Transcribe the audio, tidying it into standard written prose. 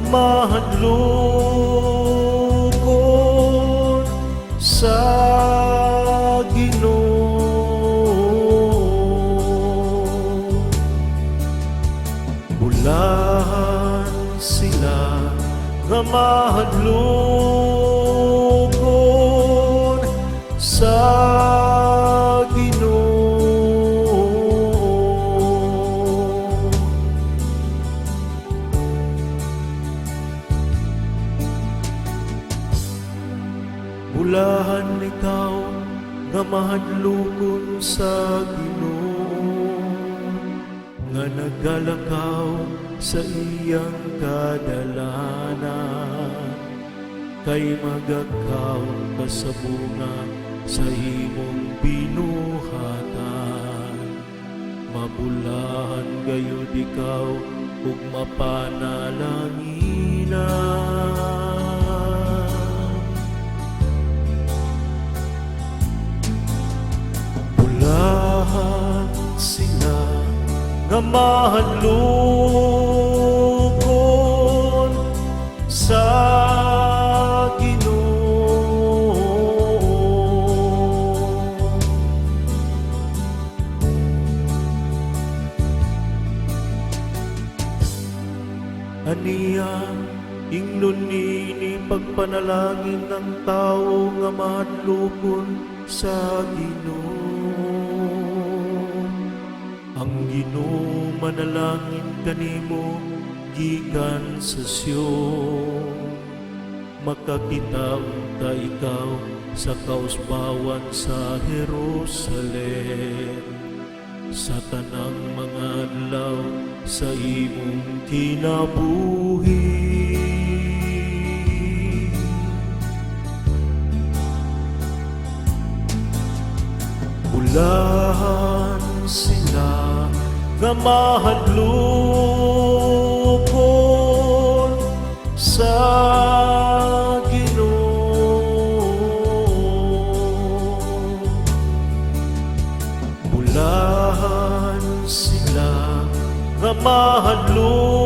mahadlokon sa Ginoo. Bulahan sila nga mahadlokon sa Ginoo. Bulahan ikaw nga mahadlokon sa Ginoo, nga naggalakaw sa iyang kadalanan, kay magakaw ka sa bunga sa imong binuhatan. Mabulahan gayud ikaw ug mapanalanginan. Sila nga mahadlokon sa Ginoo. Aniya ingnon ni pagpanalangin ng tao nga mahadlokon sa Ginoo. Ang Ginoo manalangin kanimo gikan sa Sion, makakita ta ikaw sa kausbawan sa Jerusalem, sa tanang mga adlaw sa imong kinabuhi. Bulahan sila nga mahadlokon sa Ginoo. Bulahan sila nga mahadlokon